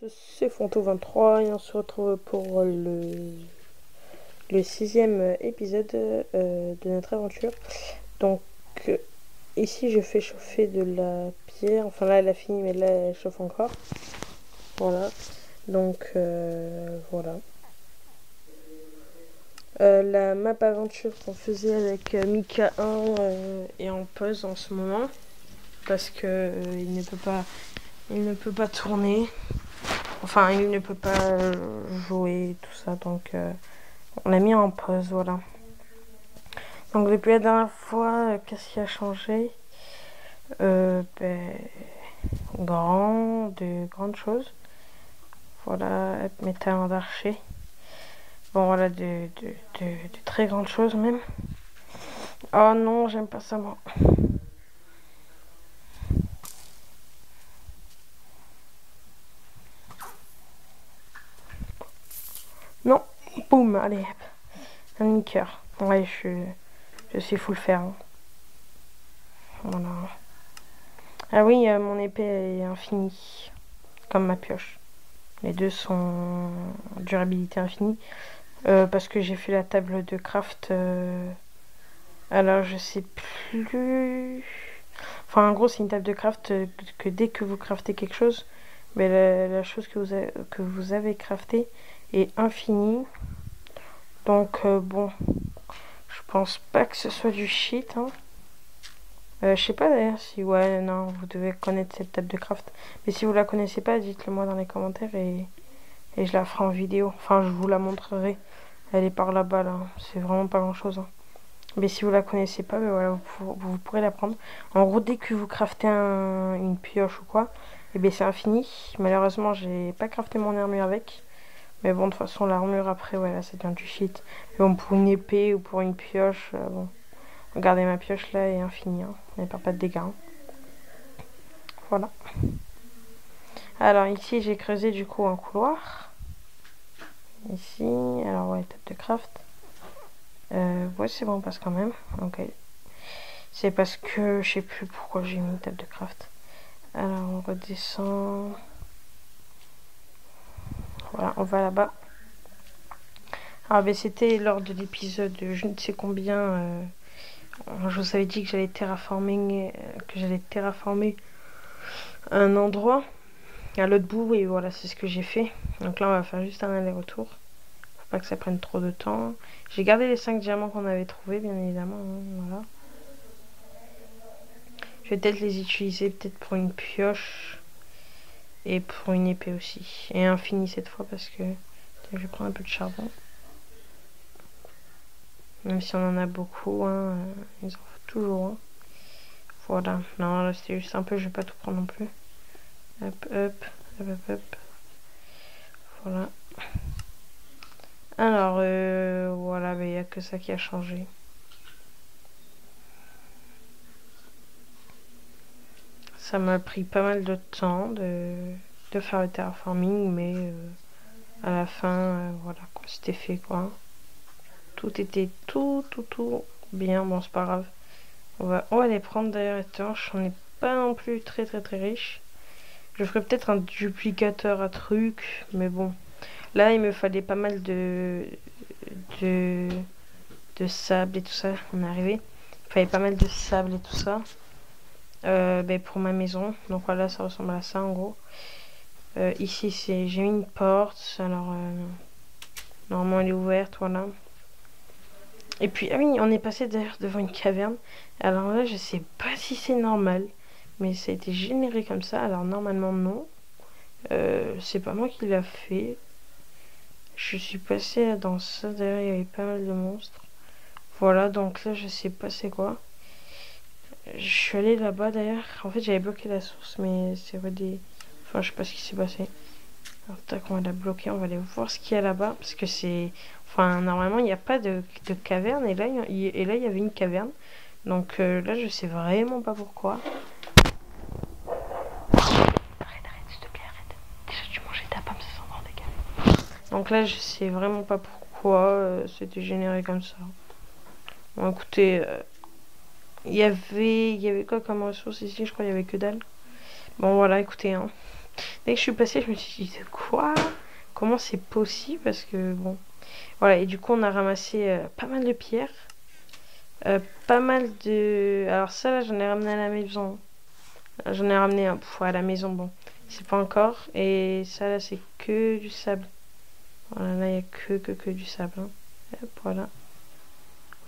C'est Fonto23 et on se retrouve pour le 6e épisode de notre aventure. Donc ici je fais chauffer de la pierre, enfin là elle a fini mais là elle chauffe encore. Voilà, donc voilà. La map aventure qu'on faisait avec Mika 1 est en pause en ce moment parce que il ne peut pas tourner. Enfin, il ne peut pas jouer, tout ça, donc on l'a mis en pause, voilà. Donc depuis la dernière fois, qu'est-ce qui a changé? De grandes choses. Voilà, mes talents d'archer. Bon, voilà, de très grandes choses même. Oh non, j'aime pas ça, moi. Non, boum, allez, un niqueur. Ouais, je suis full fer. Hein. Voilà. Ah oui, mon épée est infinie, comme ma pioche. Les deux sont durabilité infinie. Parce que j'ai fait la table de craft. Alors je sais plus. Enfin en gros c'est une table de craft que dès que vous craftez quelque chose, mais la chose que vous avez craftée est infinie. Donc bon, je pense pas que ce soit du shit. Hein. Je sais pas d'ailleurs si ouais non vous devez connaître cette table de craft. Mais si vous la connaissez pas, dites-le moi dans les commentaires et je la ferai en vidéo. Enfin je vous la montrerai. Elle est par là-bas là. C'est vraiment pas grand chose. Hein. Mais si vous la connaissez pas, ben voilà, vous pourrez la prendre. En gros, dès que vous craftez une pioche ou quoi, et bien c'est infini. Malheureusement, j'ai pas crafté mon armure avec. Mais bon, de toute façon, l'armure après, voilà, ça devient du shit. Mais bon, pour une épée ou pour une pioche, bon. Regardez, ma pioche là est infinie. Hein. Elle perd pas de dégâts. Hein. Voilà. Alors ici, j'ai creusé du coup un couloir. Ici, alors ouais, table de craft. Ouais, c'est bon, on passe quand même. Ok. C'est parce que je sais plus pourquoi j'ai mis une table de craft. Alors on redescend. Voilà, on va là-bas. Ah ben c'était lors de l'épisode je ne sais combien. Je vous avais dit que j'allais terraformer, un endroit à l'autre bout et voilà c'est ce que j'ai fait. Donc là on va faire juste un aller-retour. Faut pas que ça prenne trop de temps. J'ai gardé les 5 diamants qu'on avait trouvés bien évidemment. Hein, voilà. Je vais peut-être les utiliser peut-être pour une pioche. Et pour une épée aussi. Et infini cette fois parce que je vais prendre un peu de charbon. Même si on en a beaucoup, hein, ils en faut toujours. Hein. Voilà. Non, là c'était juste un peu, je vais pas tout prendre non plus. Hop, hop, hop, hop, hop. Voilà. Alors, voilà, il n'y a que ça qui a changé. Ça m'a pris pas mal de temps de faire le terraforming, mais à la fin, voilà, quoi, c'était fait, quoi. Tout était tout bien. Bon, c'est pas grave. On va les prendre d'ailleurs les torches. On n'est pas non plus très riche. Je ferai peut-être un duplicateur à truc. Mais bon. Là, il me fallait pas mal de sable et tout ça. On est arrivé. Il fallait pas mal de sable et tout ça. Pour ma maison. Donc voilà, ça ressemble à ça en gros. Ici, j'ai mis une porte. Alors, normalement, elle est ouverte. Voilà. Et puis, ah oui, on est passé d'ailleurs devant une caverne. Alors là, je sais pas si c'est normal, mais ça a été généré comme ça. Alors normalement, non. C'est pas moi qui l'a fait. Je suis passé dans ça. D'ailleurs, il y avait pas mal de monstres. Voilà, donc là, je sais pas c'est quoi. Je suis allé là-bas d'ailleurs. En fait, j'avais bloqué la source, mais c'est vrai des... Enfin, je sais pas ce qui s'est passé. Alors, tac, on va la bloquer. On va aller voir ce qu'il y a là-bas. Parce que c'est... Enfin, normalement, il n'y a pas de caverne. Et là, il y avait une caverne. Donc là, je sais vraiment pas pourquoi. Arrête, s'il te plaît, arrête. Déjà, tu mangeais ta pomme, ça sent bon, dégage. Donc là, je sais vraiment pas pourquoi c'était généré comme ça. Bon, écoutez, il y avait quoi comme ressource ici? Je crois qu'il y avait que dalle. Bon, voilà, écoutez, hein. Dès que je suis passée, je me suis dit, quoi? Comment c'est possible? Parce que, bon... Voilà, et du coup, on a ramassé pas mal de pierres. Pas mal de... Alors ça, là, j'en ai ramené à la maison. J'en ai ramené un à la maison, bon. C'est pas encore. Et ça, là, c'est que du sable. Voilà, là, il n'y a que du sable. Hein. Hop, voilà.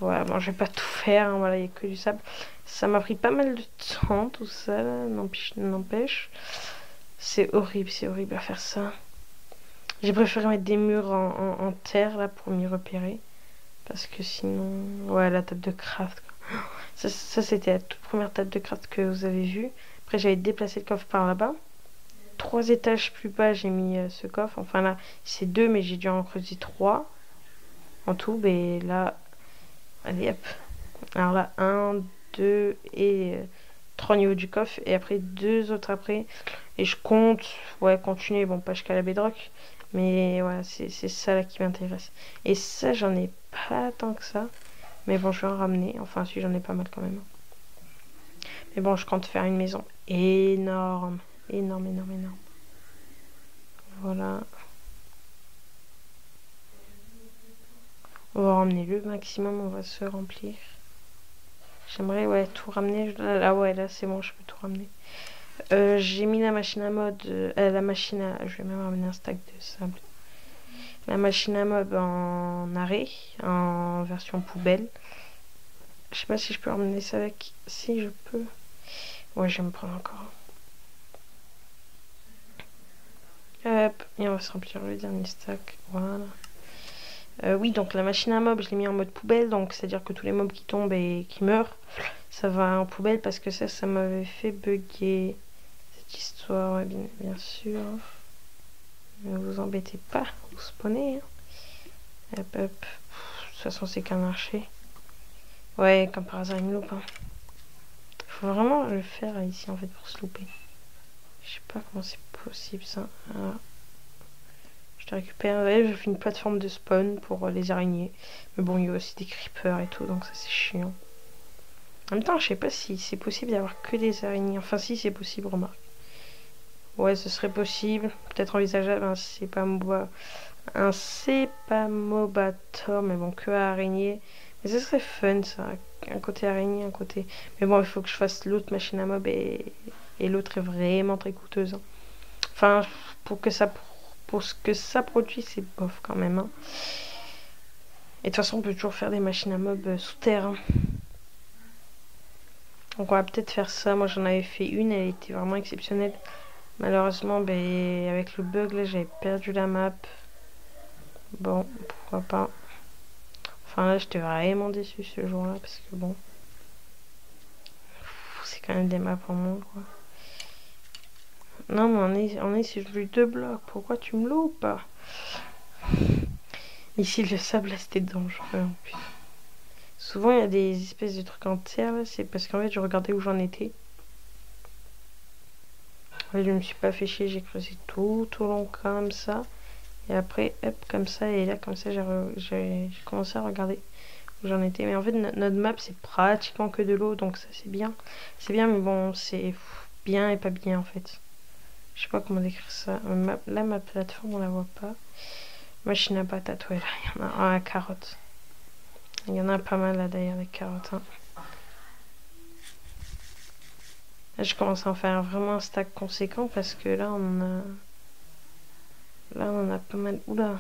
Voilà, bon, je vais pas tout faire. Hein, voilà, il n'y a que du sable. Ça m'a pris pas mal de temps, tout ça, là. N'empêche. C'est horrible à faire ça. J'ai préféré mettre des murs en terre, là, pour m'y repérer. Parce que sinon... Ouais, la table de craft, quoi. Ça c'était la toute première table de craft que vous avez vue. Après, j'avais déplacé le coffre par là-bas. 3 étages plus bas, j'ai mis ce coffre. Enfin là, c'est 2, mais j'ai dû en creuser 3 en tout. Mais là, allez hop. Alors là, 1, 2 et 3 niveaux du coffre. Et après, 2 autres après. Et je compte, ouais, continuer. Bon, pas jusqu'à la bedrock. Mais voilà, c'est ça là qui m'intéresse. Et ça, j'en ai pas tant que ça. Mais bon, je vais en ramener. Enfin, si, j'en ai pas mal quand même. Mais bon, je compte faire une maison énorme. Énorme. Voilà. On va ramener le maximum, on va se remplir. J'aimerais, ouais, tout ramener. Là, ouais, là, c'est bon, je peux tout ramener. J'ai mis la machine à mode. La machine à... Je vais même ramener un stack de sable. La machine à mob en arrêt, en version poubelle. Je sais pas si je peux ramener ça avec. Si, je peux. Ouais, je vais me prendre encore. Hop, et on va se remplir le dernier stack. Voilà. Oui, donc la machine à mobs, je l'ai mis en mode poubelle. Donc, c'est-à-dire que tous les mobs qui tombent et qui meurent, ça va en poubelle parce que ça m'avait fait bugger cette histoire. Ouais, bien sûr. Ne vous embêtez pas, vous spawnez. Hein. Hop. De toute façon, c'est qu'un marché. Ouais, comme par hasard, il me loupe. Hein. Faut vraiment le faire ici en fait pour se louper. Je sais pas comment c'est possible ça. Voilà. Je te récupère. Ouais, je fais une plateforme de spawn pour les araignées. Mais bon, il y a aussi des creepers et tout, donc ça c'est chiant. En même temps, je sais pas si c'est possible d'avoir que des araignées. Enfin, si c'est possible, remarque. Ouais, ce serait possible. Peut-être envisageable. C'est pas Mobator, mais bon, que araignée. Mais ce serait fun ça. Un côté araignée, un côté. Mais bon, il faut que je fasse l'autre machine à mob et l'autre est vraiment très coûteuse. Hein. Enfin, pour ce que ça produit, c'est bof quand même. Hein. Et de toute façon, on peut toujours faire des machines à mob sous terre. Hein. Donc on va peut-être faire ça. Moi, j'en avais fait une, elle était vraiment exceptionnelle. Malheureusement, ben, avec le bug, là, j'avais perdu la map. Bon, pourquoi pas. Enfin, là, j'étais vraiment déçu ce jour-là, parce que bon... C'est quand même des maps en monde, quoi. Non, mais on est sur du 2 blocs. Pourquoi tu me loupes? Ici, le sable, là, c'était dangereux, en plus. Souvent, il y a des espèces de trucs en terre, là. C'est parce qu'en fait, je regardais où j'en étais. En fait, je me suis pas fait chier. J'ai creusé tout au long comme ça. Et après, hop, comme ça. Et là, comme ça, j'ai commencé à regarder où j'en étais. Mais en fait, notre map, c'est pratiquement que de l'eau. Donc ça, c'est bien. C'est bien, mais bon, c'est bien et pas bien, en fait. Je sais pas comment décrire ça. Là, ma plateforme, on la voit pas. Machine à patates, ouais, là, il y en a un à carottes. Il y en a pas mal là d'ailleurs, des carottes. Hein. Là, je commence à en faire vraiment un stack conséquent parce que là, on a pas mal. Oula!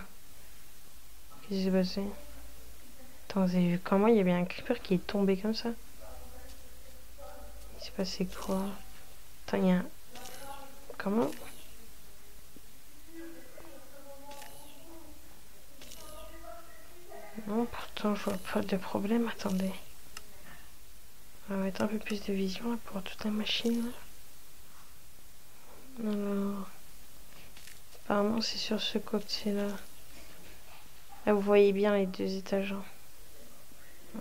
Qu'est-ce qui s'est passé? Attends, vous avez vu comment il y avait un creeper qui est tombé comme ça? Il s'est passé quoi? Attends, il y a un. Comment? Non, pourtant, je vois pas de problème. Attendez. On va mettre un peu plus de vision là, pour toute la machine. Alors. Apparemment, c'est sur ce côté-là. Là, vous voyez bien les 2 étages. Hein.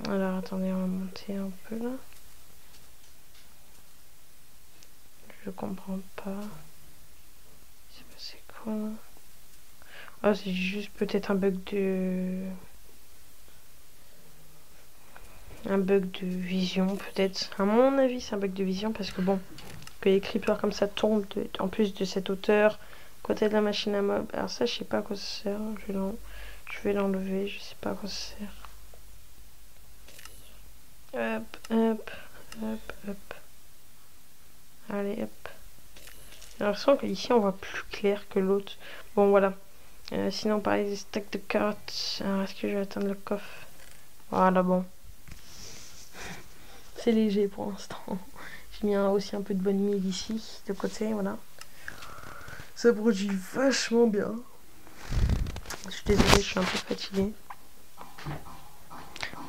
Alors, attendez, on va monter un peu là. Je comprends pas. C'est passé quoi là? Oh, c'est juste peut-être un bug de... Un bug de vision, peut-être. À mon avis, c'est un bug de vision parce que bon... que les creepers comme ça tombent en plus de cette hauteur, côté de la machine à mob. Alors ça, je sais pas à quoi ça sert. Je vais l'enlever, je sais pas à quoi ça sert. Hop, hop, hop, hop. Allez, hop. J'ai l'impression qu'ici on voit plus clair que l'autre. Bon, voilà. Sinon, pareil, des stacks de carottes. Alors, est-ce que je vais atteindre le coffre? Voilà, bon. C'est léger pour l'instant. J'ai mis aussi un peu de bonne mille ici, de côté, voilà. Ça produit vachement bien. Je suis désolée, je suis un peu fatiguée.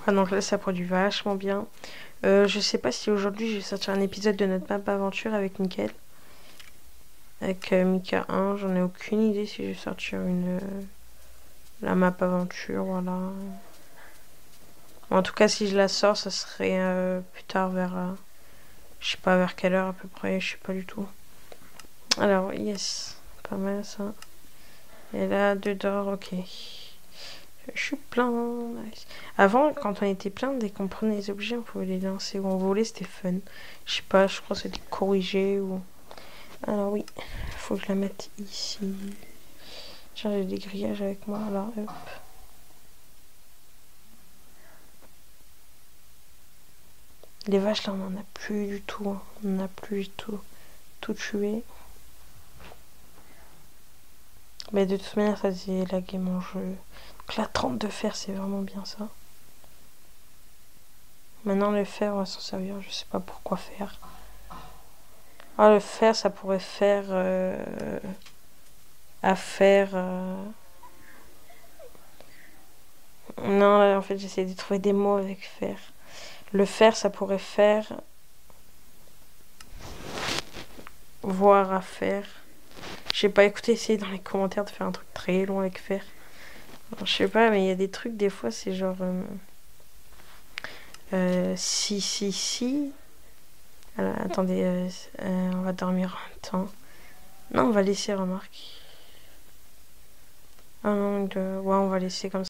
Ah, donc là, ça produit vachement bien. Je sais pas si aujourd'hui je vais sortir un épisode de notre map aventure avec Mickaël. Avec Mika 1, j'en ai aucune idée si je vais sortir la map aventure, voilà. En tout cas, si je la sors, ça serait plus tard vers... je sais pas vers quelle heure à peu près, je sais pas du tout. Alors, yes, pas mal ça. Et là, 2 d'or, ok. Je suis plein. Nice. Avant, quand on était plein, dès qu'on prenait les objets, on pouvait les lancer ou on volait, c'était fun. Je sais pas, je crois que c'était corrigé ou... Alors oui, faut que je la mette ici. Tiens, j'ai des grillages avec moi, là, hop. Les vaches, là, on en a plus du tout. Hein. On en a plus du tout. Tout tué. Mais de toute manière, ça faisait laguer mon jeu. Donc la 30 de fer, c'est vraiment bien ça. Maintenant, le fer, on va s'en servir. Je sais pas pourquoi faire. Ah, le fer, ça pourrait faire... à faire... Non, là, en fait, j'essaie de trouver des mots avec fer. Le fer, ça pourrait faire... voir à faire. Je sais pas, écoutez, essayez dans les commentaires de faire un truc très long avec fer. Alors, je sais pas, mais il y a des trucs, des fois, c'est genre... si. Alors, attendez, on va dormir en même temps. Non, on va laisser, remarque. Ah non, ouais, on va laisser comme ça.